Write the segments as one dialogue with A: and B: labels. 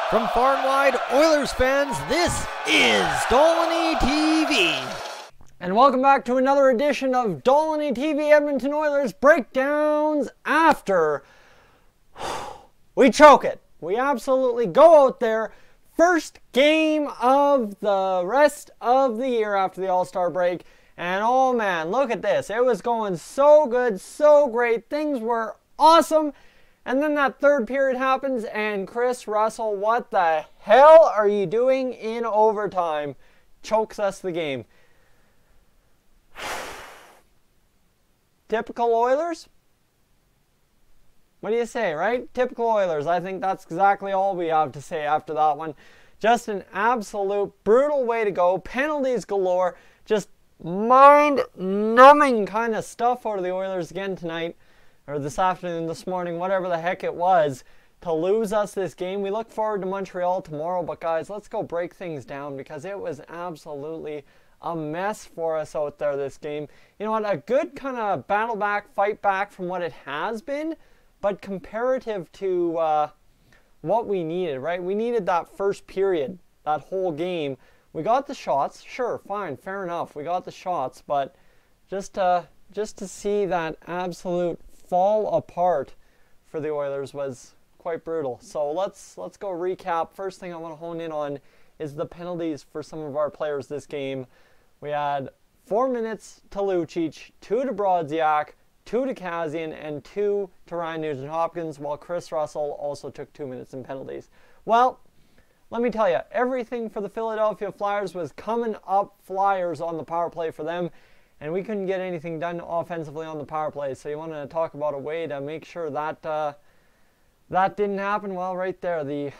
A: From far and wide, Oilers fans, this is Dolynny TV.
B: And welcome back to another edition of Dolynny TV Edmonton Oilers breakdowns after we choke it. We absolutely go out there. First game of the rest of the year after the All-Star break. And oh man, look at this. It was going so good, so great. Things were awesome. And then that third period happens and Kris Russell, what the hell are you doing in overtime? Chokes us the game. Typical Oilers? What do you say, right? Typical Oilers. I think that's exactly all we have to say after that one. Just an absolute brutal way to go. Penalties galore. Just mind-numbing kind of stuff out of the Oilers again tonight. Or this afternoon, this morning, whatever the heck it was, to lose us this game. We look forward to Montreal tomorrow, but guys, let's go break things down because it was absolutely a mess for us out there this game. You know what, a good kind of battle back, fight back from what it has been, but comparative to what we needed, right? We needed that first period, that whole game. We got the shots, sure, fine, fair enough. We got the shots, but just to see that absolute fall apart for the Oilers was quite brutal. So let's go recap. First thing I want to hone in on is the penalties for some of our players this game. We had 4 minutes to Lucic, 2 to Brodziak, 2 to Kazian, and 2 to Ryan Nugent-Hopkins, while Kris Russell also took 2 minutes in penalties. Well, let me tell you, everything for the Philadelphia Flyers was coming up Flyers on the power play for them. And we couldn't get anything done offensively on the power play. So you want to talk about a way to make sure that that didn't happen? Well, right there, the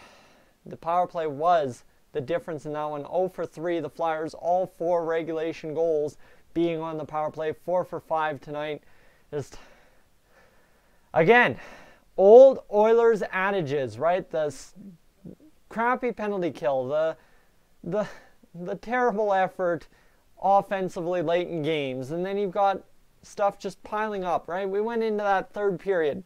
B: power play was the difference in that one. 0 for 3, the Flyers, all 4 regulation goals being on the power play. 4 for 5 tonight. Just, again, old Oilers adages, right? The crappy penalty kill, the terrible effort offensively late in games, and then you've got stuff just piling up, right? We went into that third period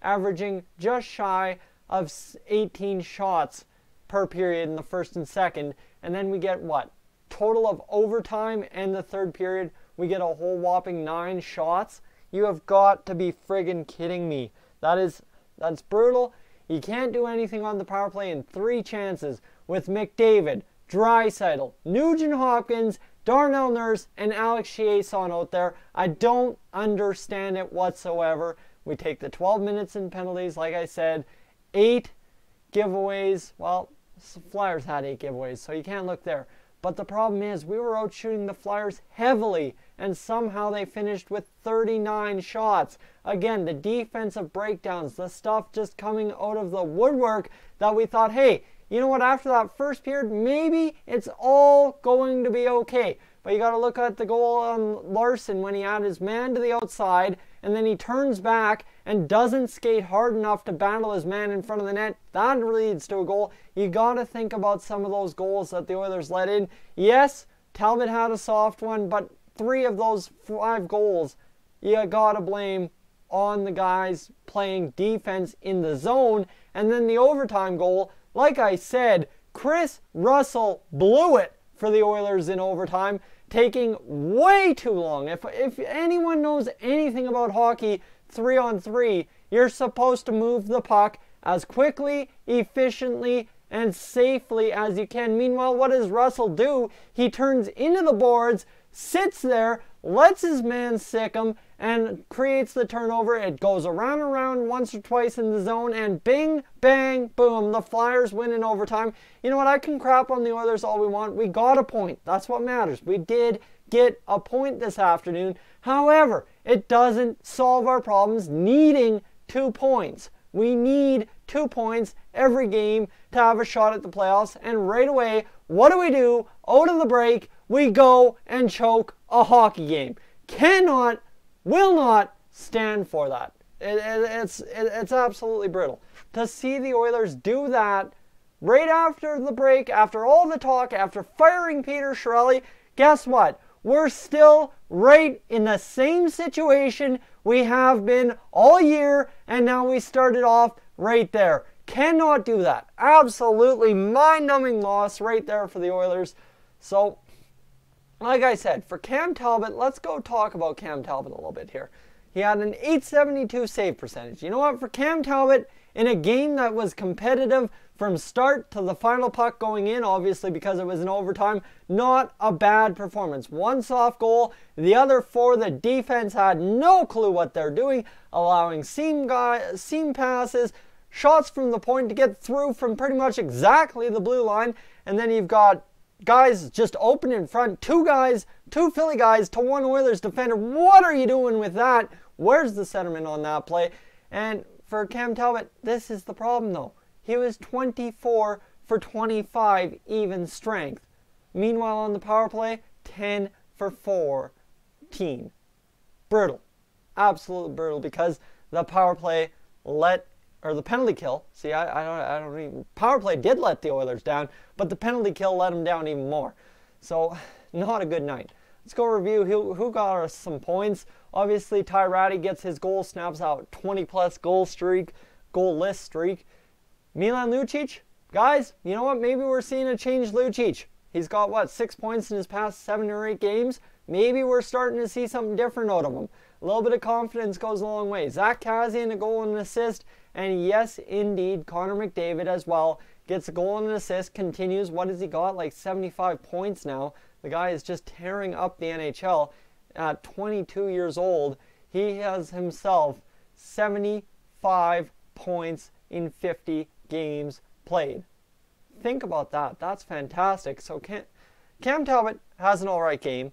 B: averaging just shy of 18 shots per period in the first and second, and then we get what? Total of overtime and the third period, we get a whole whopping 9 shots. You have got to be friggin' kidding me. That's brutal. You can't do anything on the power play in 3 chances with McDavid, Draisaitl, Nugent-Hopkins, Darnell Nurse, and Alex Chiasson out there. I don't understand it whatsoever. We take the 12 minutes in penalties, like I said. 8 giveaways. Well, the Flyers had 8 giveaways, so you can't look there. But the problem is we were out shooting the Flyers heavily, and somehow they finished with 39 shots. Again, the defensive breakdowns, the stuff just coming out of the woodwork that we thought, hey, you know what, after that first period, maybe it's all going to be okay. But you got to look at the goal on Larson when he had his man to the outside, and then he turns back and doesn't skate hard enough to battle his man in front of the net. That leads to a goal. You got to think about some of those goals that the Oilers let in. Yes, Talbot had a soft one, but 3 of those 5 goals, you got to blame on the guys playing defense in the zone. And then the overtime goal, like I said, Kris Russell blew it for the Oilers in overtime, taking way too long. If anyone knows anything about hockey 3-on-3, you're supposed to move the puck as quickly, efficiently, and safely as you can. Meanwhile, what does Russell do? He turns into the boards, sits there, lets his man sick him, and creates the turnover. It goes around and around once or twice in the zone, and bing, bang, boom, the Flyers win in overtime. You know what, I can crap on the Oilers all we want. We got a point. That's what matters. We did get a point this afternoon. However, it doesn't solve our problems needing 2 points. We need 2 points every game to have a shot at the playoffs, and right away, what do? Out of the break, we go and choke a hockey game. Cannot, will not stand for that. It's absolutely brutal. To see the Oilers do that right after the break, after all the talk, after firing Peter Chiarelli, guess what? We're still right in the same situation we have been all year, and now we started off right there. Cannot do that. Absolutely mind-numbing loss right there for the Oilers. So, like I said, for Cam Talbot, let's go talk about Cam Talbot a little bit here. He had an .872 save percentage. You know what? For Cam Talbot, in a game that was competitive from start to the final puck going in, obviously because it was in overtime, not a bad performance. One soft goal, the other four, the defense had no clue what they're doing, allowing seam passes, shots from the point to get through from pretty much exactly the blue line, and then you've got guys just open in front, two Philly guys to one Oilers defender. What are you doing with that? Where's the centerman on that play? And for Cam Talbot, this is the problem though. He was 24 for 25 even strength. Meanwhile on the power play, 10 for 14. Brutal. Absolutely brutal, because the power play the penalty kill. See, I don't even, power play did let the Oilers down, but the penalty kill let them down even more. So, not a good night. Let's go review who got us some points. Obviously, Ty Ratty gets his goal, snaps out 20-plus goal list streak. Milan Lucic, guys, you know what? Maybe we're seeing a changed Lucic. He's got, what, 6 points in his past 7 or 8 games? Maybe we're starting to see something different out of him. A little bit of confidence goes a long way. Zach Kassian, a goal and an assist. And yes, indeed, Connor McDavid as well gets a goal and an assist, continues. What has he got? Like 75 points now. The guy is just tearing up the NHL at 22 years old. He has himself 75 points in 50 games played. Think about that. That's fantastic. So Cam Talbot has an alright game,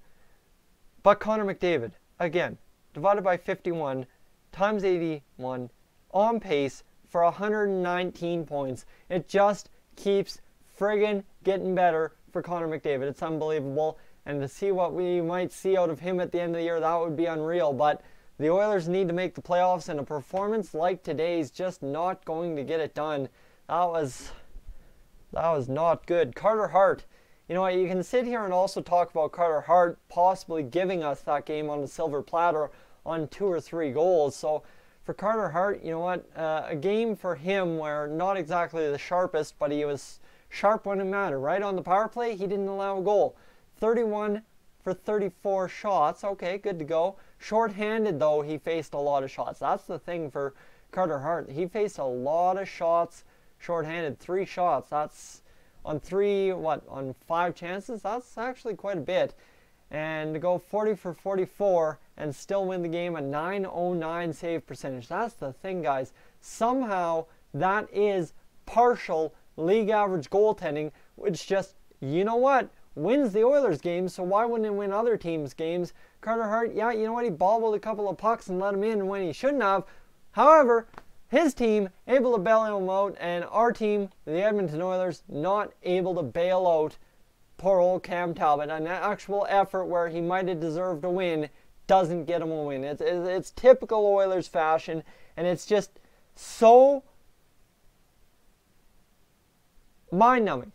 B: but Connor McDavid, again, divided by 51 times 81, on pace for 119 points. It just keeps friggin' getting better for Connor McDavid. It's unbelievable. And to see what we might see out of him at the end of the year, that would be unreal. But the Oilers need to make the playoffs, and a performance like today's just not going to get it done. That was not good. Carter Hart. You know what, you can sit here and also talk about Carter Hart possibly giving us that game on the silver platter on 2 or 3 goals. So for Carter Hart, you know what, a game for him where not exactly the sharpest, but he was sharp when it mattered. Right on the power play, he didn't allow a goal. 31 for 34 shots. Okay, good to go. Short-handed, though, he faced a lot of shots. That's the thing for Carter Hart. He faced a lot of shots short-handed. 3 shots. That's on 5 chances? That's actually quite a bit. And to go 40 for 44 and still win the game, a .909 save percentage. That's the thing, guys. Somehow, that is partial league average goaltending, which just, you know what, wins the Oilers games, so why wouldn't it win other teams' games? Carter Hart, yeah, you know what, he bobbled a couple of pucks and let him in when he shouldn't have. However, his team able to bail him out, and our team, the Edmonton Oilers, not able to bail out poor old Cam Talbot. An actual effort where he might have deserved a win doesn't get him a win. It's typical Oilers fashion, and it's just so mind-numbing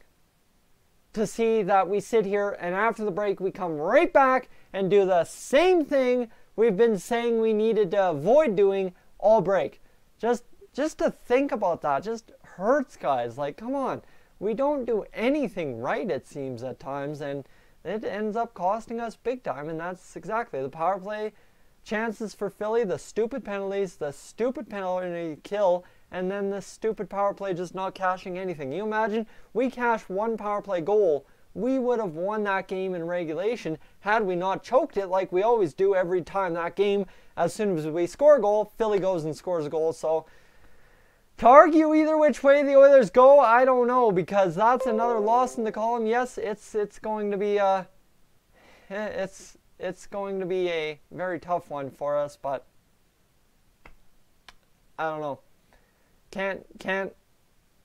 B: to see that we sit here and after the break we come right back and do the same thing we've been saying we needed to avoid doing all break. Just to think about that just hurts, guys. Like, come on. We don't do anything right, it seems, at times, and it ends up costing us big time, and that's exactly the power play chances for Philly, the stupid penalties, the stupid penalty kill, and then the stupid power play just not cashing anything. You imagine, we cashed 1 power play goal, we would have won that game in regulation had we not choked it like we always do every time that game. As soon as we score a goal, Philly goes and scores a goal. So to argue either which way the Oilers go, I don't know, because that's another loss in the column. Yes, it's going to be it's going to be a very tough one for us, but I don't know. Can't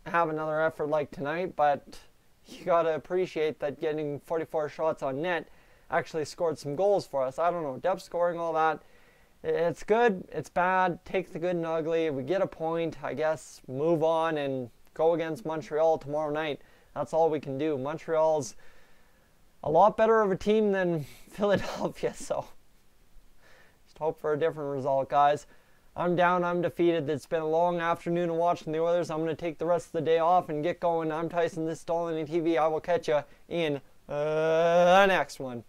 B: have another effort like tonight, but you got to appreciate that getting 44 shots on net actually scored some goals for us. I don't know, depth scoring, all that. It's good, it's bad, take the good and ugly. We get a point, I guess, move on and go against Montreal tomorrow night. That's all we can do. Montreal's a lot better of a team than Philadelphia, so just hope for a different result, guys. I'm down. I'm defeated. It's been a long afternoon of watching the Oilers. I'm going to take the rest of the day off and get going. I'm Tyson. This is Dolynny TV. I will catch you in the next one.